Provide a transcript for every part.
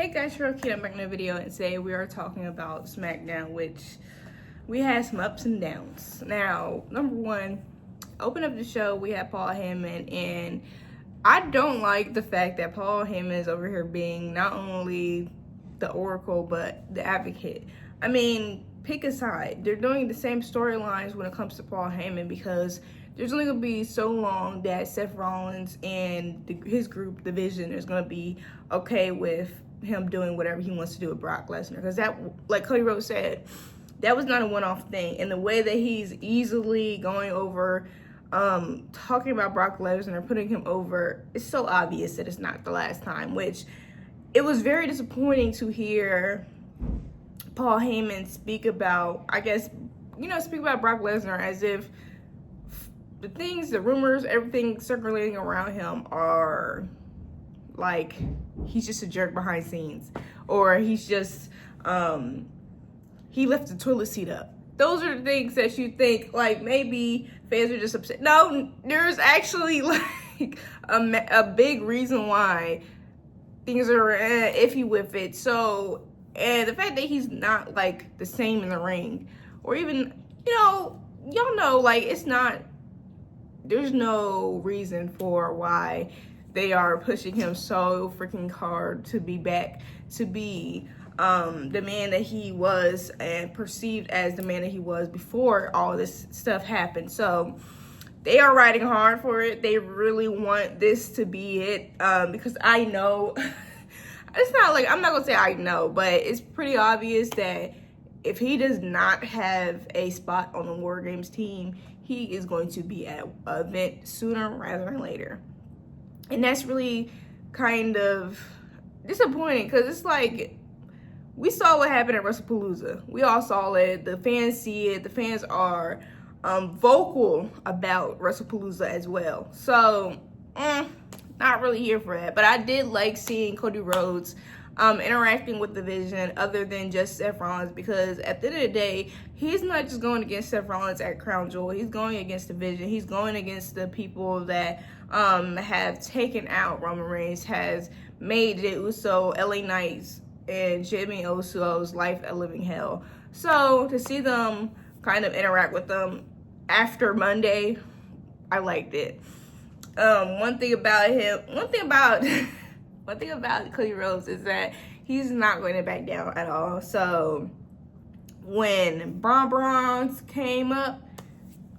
Hey guys, Cherokee, I'm back in the video, and today we are talking about Smackdown, which we had some ups and downs. Now, number one, open up the show, we had Paul Heyman, and I don't like the fact that Paul Heyman is over here being not only the Oracle, but the advocate. I mean, pick a side. They're doing the same storylines when it comes to Paul Heyman because there's only gonna be so long that Seth Rollins and his group, the Vision, is gonna be okay with him doing whatever he wants to do with Brock Lesnar. Because that, like Cody Rhodes said, that was not a one-off thing. And the way that he's easily going over, talking about Brock Lesnar, putting him over, it's so obvious that it's not the last time, which it was very disappointing to hear Paul Heyman speak about, speak about Brock Lesnar as if the things, the rumors, everything circulating around him are like he's just a jerk behind scenes, or he's just he left the toilet seat up. Those are the things that you think like maybe fans are just upset. No, there's actually like a big reason why things are iffy with it. So, and the fact that he's not like the same in the ring, or even, y'all know, like, it's not, there's no reason for why they are pushing him so freaking hard to be back, to be the man that he was and perceived as the man that he was before all this stuff happened. So they are riding hard for it. They really want this to be it, because I know, it's not like, I'm not gonna say I know, but it's pretty obvious that if he does not have a spot on the War Games team, he is going to be at an event sooner rather than later. And that's really kind of disappointing, because it's like, we saw what happened at WrestlePalooza. We all saw it. The fans see it. The fans are vocal about WrestlePalooza as well. So, not really here for that. But I did like seeing Cody Rhodes interacting with the Vision other than just Seth Rollins, because at the end of the day, he's not just going against Seth Rollins at Crown Jewel. He's going against the Vision. He's going against the people that have taken out Roman Reigns, has made the Uso, LA Knights, and Jimmy Uso's life a living hell. So to see them kind of interact with them after Monday, I liked it. One thing about Cody Rhodes is that he's not going to back down at all. So when Braun came up,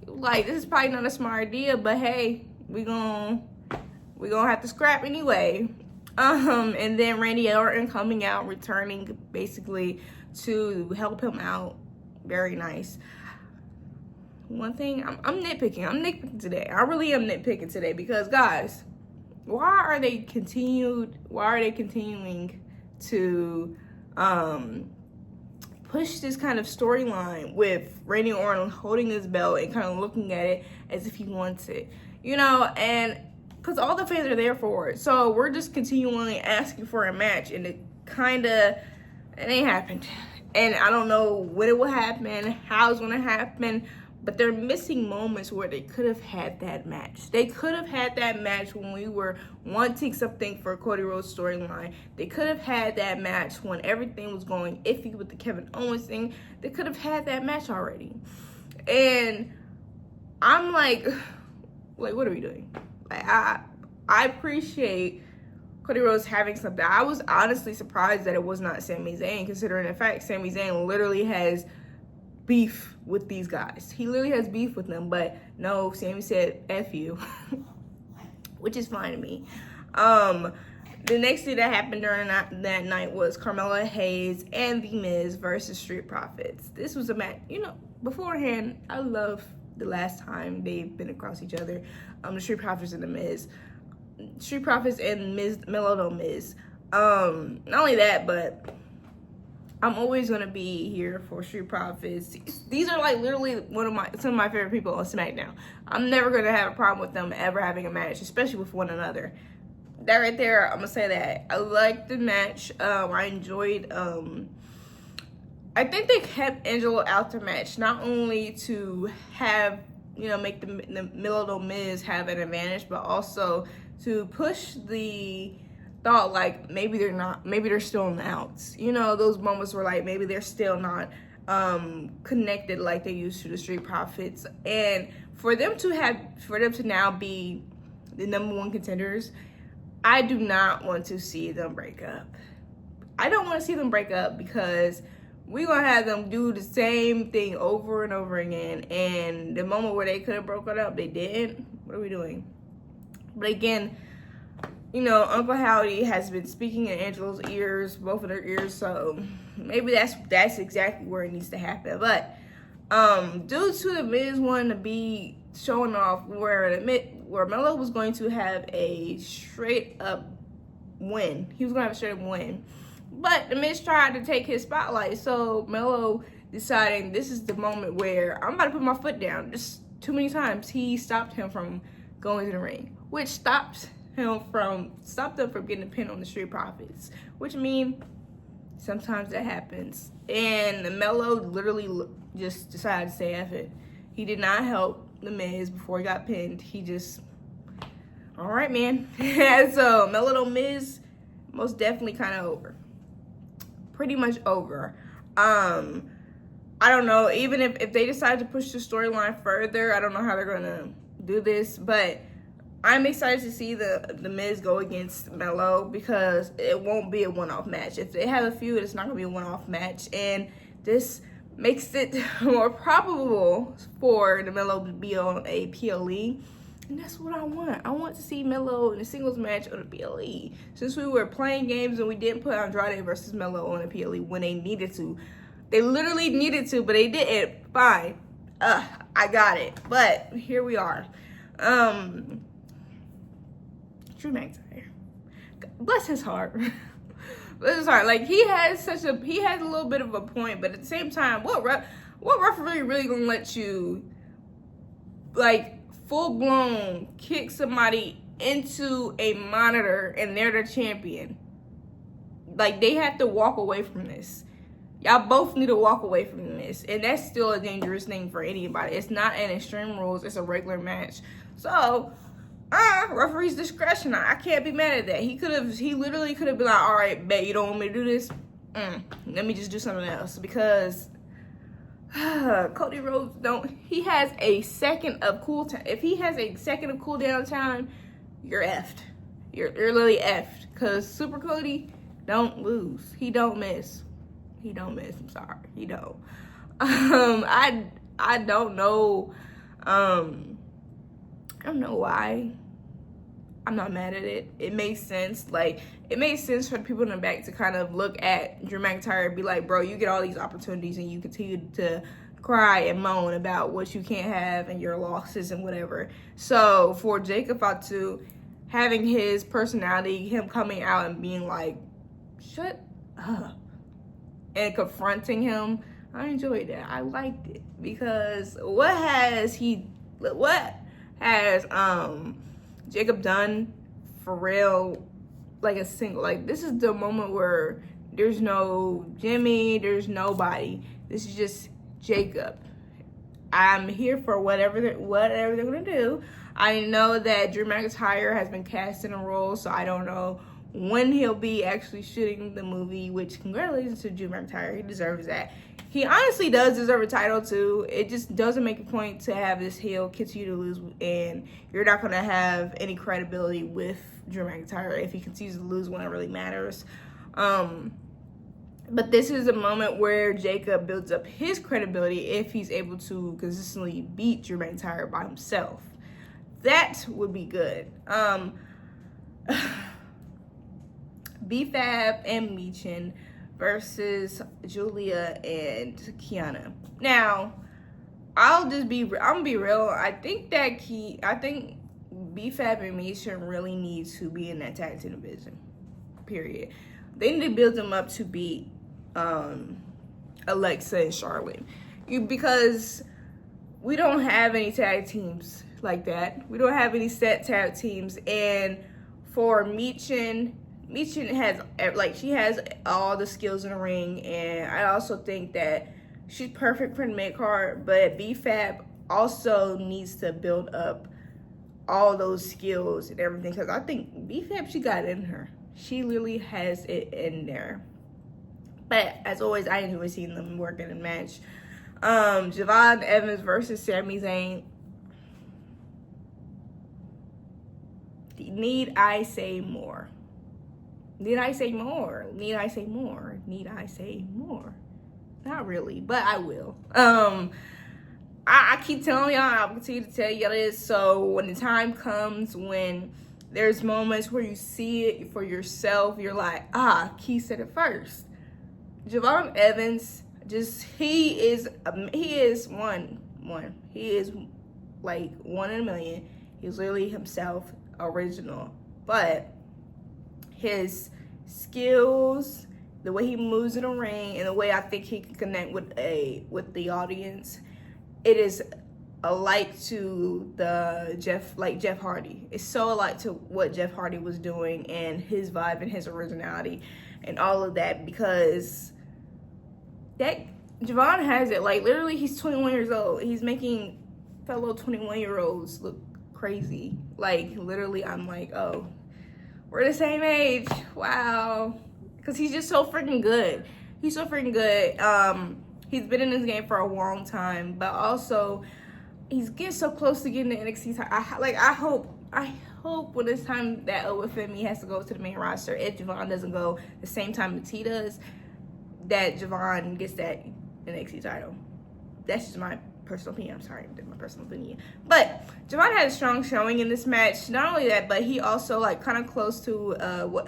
like, this is probably not a smart idea, but hey, we gonna have to scrap anyway. And then Randy Orton coming out, returning basically to help him out. Very nice. One thing, I'm nitpicking today. I really am nitpicking today because, guys, why are they continuing to push this kind of storyline with Randy Orton holding his belt and kind of looking at it as if he wants it, and because all the fans are there for it. So we're just continually asking for a match, and it ain't happened. And I don't know when it will happen, how it's gonna happen, but they're missing moments where they could have had that match. They could have had that match when we were wanting something for Cody Rhodes' storyline. They could have had that match when everything was going iffy with the Kevin Owens thing. They could have had that match already. And I'm like, what are we doing? Like, I appreciate Cody Rhodes having something. I was honestly surprised that it was not Sami Zayn, considering the fact Sami Zayn literally has beef with these guys. He literally has beef with them, but no, Sami said F you, which is fine to me. The next thing that happened during that night was Carmella Hayes and The Miz versus Street Profits. This was a match, beforehand, I love the last time they've been across each other, the Street Profits and The Miz. Street Profits and Mellow Miz. Not only that, but I'm always gonna be here for Street Profits. These are like literally some of my favorite people on SmackDown. I'm never gonna have a problem with them ever having a match, especially with one another. That right there, I'm gonna say that. I liked the match. I enjoyed. I think they kept Angelo out the match, not only to have, make the Mellow Miz have an advantage, but also to push the thought like maybe they're still in the outs. You know, those moments where like maybe they're still not connected like they used to, the Street Profits. And for them to now be the #1 contenders, I do not want to see them break up. I don't want to see them break up because we're going to have them do the same thing over and over again. And the moment where they could have broken up, they didn't. What are we doing? But again, you know, Uncle Howdy has been speaking in Angelo's ears, both of their ears, so maybe that's exactly where it needs to happen. But due to the Miz wanting to be showing off where Melo was going to have a straight up win. He was going to have a straight up win. But the Miz tried to take his spotlight, so Melo deciding this is the moment where I'm about to put my foot down. Just too many times he stopped him from going to the ring, which stopped them from getting a pin on the Street Profits, which means sometimes that happens. And Melo literally just decided to say F it. He did not help the Miz before he got pinned. He just, all right, man. So Melo and Miz most definitely kind of over, pretty much over. I don't know, even if they decide to push the storyline further, I don't know how they're gonna do this, but I'm excited to see the Miz go against Melo because it won't be a one-off match. If they have a feud, it's not going to be a one-off match. And this makes it more probable for the Melo to be on a PLE. And that's what I want. I want to see Melo in a singles match on a PLE. Since we were playing games and we didn't put Andrade versus Melo on a PLE when they needed to. They literally needed to, but they didn't. Fine. I got it. But here we are. Drew McIntyre, bless his heart. Bless his heart. Like he has a little bit of a point, but at the same time, what referee really gonna let you like full blown kick somebody into a monitor and they're the champion? Like they have to walk away from this. Y'all both need to walk away from this, and that's still a dangerous thing for anybody. It's not an Extreme Rules; it's a regular match. So. Referee's discretion. I can't be mad at that. He literally could have been like, all right, bet you don't want me to do this. Let me just do something else because Cody Rhodes he has a second of cool time. If he has a second of cool down time, you're effed. You're literally effed because Super Cody don't lose. He don't miss. I'm sorry. He don't. I don't know. I don't know why. I'm not mad at it. It makes sense. Like, it makes sense for the people in the back to kind of look at Drew McIntyre and be like, bro, you get all these opportunities and you continue to cry and moan about what you can't have and your losses and whatever. So for Jacob Fatu, having his personality, him coming out and being like, shut up, and confronting him, I enjoyed that. I liked it because what has Jacob done for real, like a single, like this is the moment where there's no Jimmy, there's nobody. This is just Jacob. I'm here for whatever they're gonna do. I know that Drew McIntyre has been cast in a role, so I don't know when he'll be actually shooting the movie, which congratulations to Drew McIntyre. He deserves that. He honestly does deserve a title too. It just doesn't make a point to have this heel continue to lose, and you're not going to have any credibility with Drew McIntyre if he continues to lose when it really matters. But this is a moment where Jacob builds up his credibility if he's able to consistently beat Drew McIntyre by himself. That would be good. B-Fab and Michin versus Julia and Kiana. Now, I'm gonna be real. I think B-Fab and Michin really need to be in that tag team division. Period. They need to build them up to beat Alexa and Charlotte. Because we don't have any tag teams like that. We don't have any set tag teams. And for Michin has, like, she has all the skills in the ring, and I also think that she's perfect for the mid-card, but B-Fab also needs to build up all those skills and everything, because I think B-Fab, she got it in her. She literally has it in there. But as always, I enjoy seeing them work in a match. Javon Evans versus Sami Zayn. Need I say more? Need I say more? Need I say more? Need I say more? Not really, but I will. I keep telling y'all, I'll continue to tell y'all this. So when the time comes when there's moments where you see it for yourself, you're like, Key said it first. Javon Evans, he is one. He is like 1 in a million. He's literally himself, original. But his skills, the way he moves in the ring, and the way I think he can connect with the audience, it is alike to Jeff Hardy. It's so alike to what Jeff Hardy was doing and his vibe and his originality and all of that, because that Javon has it. Like, literally, he's 21 years old. He's making fellow 21-year-olds look crazy. Like, literally, I'm like, oh, we're the same age. Wow. Because he's just so freaking good. He's so freaking good. He's been in this game for a long time, but also he's getting so close to getting the NXT title. I hope when it's time that Femi has to go to the main roster, if Javon doesn't go the same time that T does, that Javon gets that NXT title. That's just my personal opinion. I'm sorry, that's my personal opinion. But Javon had a strong showing in this match. Not only that, but he also like kind of close to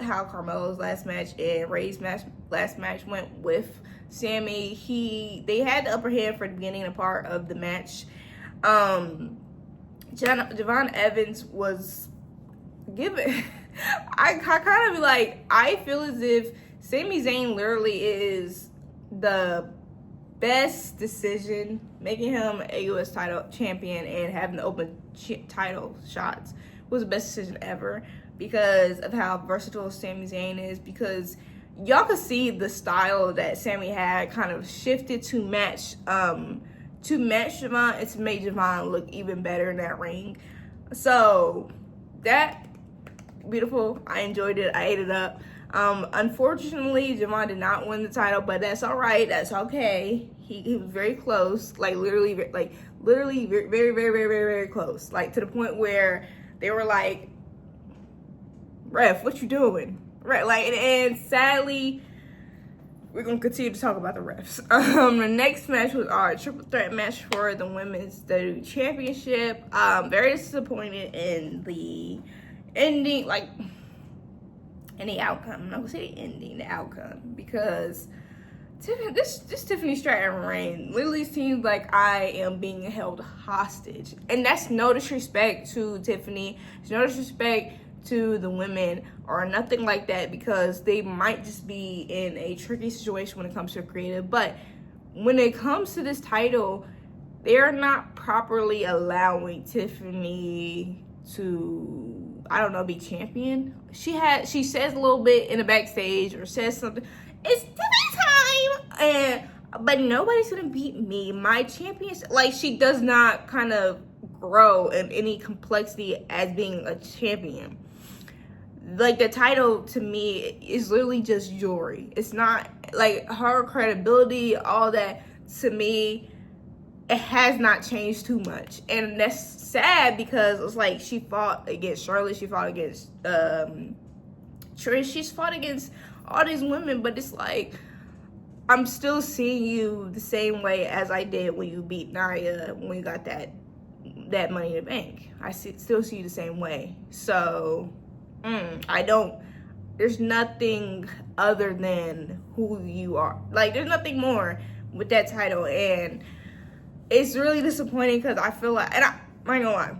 how Carmelo's last match and Ray's last match went with Sammy. They had the upper hand for the beginning and part of the match. Javon Evans was given. I kind of be like, I feel as if Sami Zayn literally is the best decision, making him a U.S. title champion and having the open title shots was the best decision ever, because of how versatile Sami Zayn is. Because y'all could see the style that Sami had kind of shifted to match Javon and to make Javon look even better in that ring. So that beautiful. I enjoyed it. I ate it up. Unfortunately, Javon did not win the title, but that's all right. That's okay. He was very close, literally very, very, very, very, very close. Like, to the point where they were like, ref, what you doing? Right, and sadly, we're going to continue to talk about the refs. The next match was our triple threat match for the women's WWE championship. Very disappointed in the ending, in the outcome. I'm not going to say the ending, the outcome, because this Tiffany Stratton reign literally seems like I am being held hostage. And that's no disrespect to Tiffany. It's no disrespect to the women or nothing like that, because they might just be in a tricky situation when it comes to creative. But when it comes to this title, they're not properly allowing Tiffany to, I don't know, be champion. She says a little bit in the backstage or says something. It's Tiffany time, but nobody's gonna beat me. My champion, she does not kind of grow in any complexity as being a champion. The title to me is literally just jewelry. It's not her credibility, all that. To me, it has not changed too much, and that's sad, because it's she fought against Charlotte, she fought against Trish, she's fought against all these women, but it's I'm still seeing you the same way as I did when you beat Nia, when you got that Money in the Bank. I still see you the same way. So there's nothing other than who you are. There's nothing more with that title, and it's really disappointing, because I feel and I ain't gonna lie,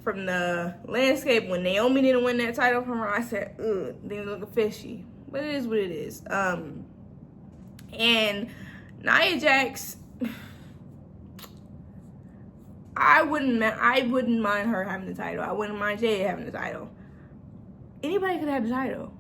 from the landscape, when Naomi didn't win that title from her, I said, ugh, things look fishy. But it is what it is. And Nia Jax, I wouldn't mind her having the title. I wouldn't mind Jay having the title. Anybody could have the title.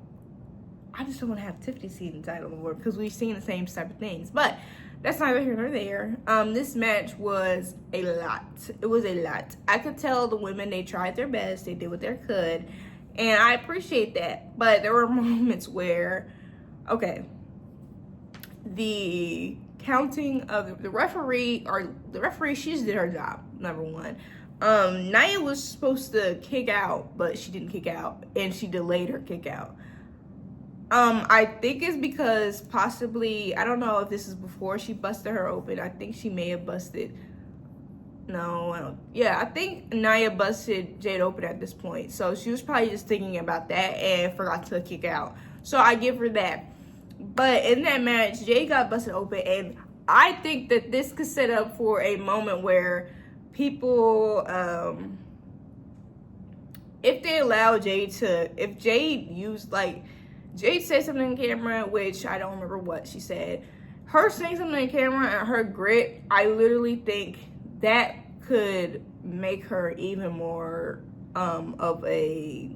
I just don't want to have Tiffany see the title anymore, because we've seen the same type of things. But that's neither here nor there. This match was a lot. It was a lot. I could tell the women, they tried their best. They did what they could. And I appreciate that. But there were moments where, okay, the counting of the referee, she just did her job, number one. Nia was supposed to kick out, but she didn't kick out, and she delayed her kick out. I think it's because possibly, I don't know if this is before she busted her open. I think she may have busted, no, I don't, yeah, I think Nia busted Jade open at this point. So she was probably just thinking about that and forgot to kick out. So I give her that. But in that match, Jade got busted open, and I think that this could set up for a moment where people, if they allow Jade to, if Jade used, like, Jade said something on camera, which I don't remember what she said. Her saying something on camera and her grit, I literally think that could make her even more of a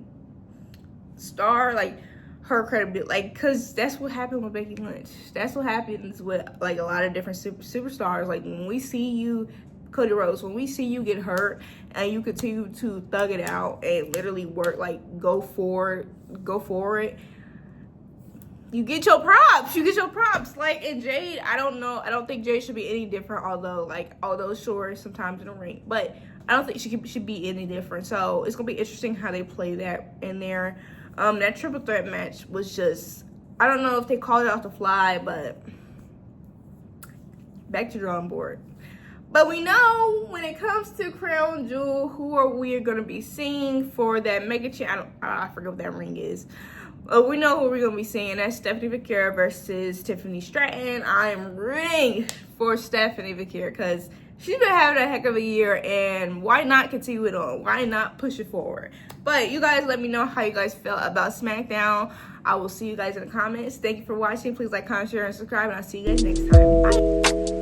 star, like her credibility, like, because that's what happened with Becky Lynch. That's what happens with, like, a lot of different superstars. Like, when we see you, Cody Rhodes, when we see you get hurt and you continue to thug it out and literally work, like, go for it, you get your props. Like, in Jade, I don't think Jade should be any different, although sure, sometimes in the ring, but I don't think she should be any different. So it's gonna be interesting how they play that in there. That triple threat match was just, I don't know if they called it off the fly, but back to drawing board. But we know when it comes to Crown Jewel, who are we going to be seeing for that mega champ? I forget what that ring is. We know who we're going to be seeing. That's Stephanie Vaquera versus Tiffany Stratton. I am rooting for Stephanie Vaquera because she's been having a heck of a year, and why not continue it on? Why not push it forward? But you guys let me know how you guys felt about SmackDown. I will see you guys in the comments. Thank you for watching. Please like, comment, share, and subscribe, and I'll see you guys next time. Bye.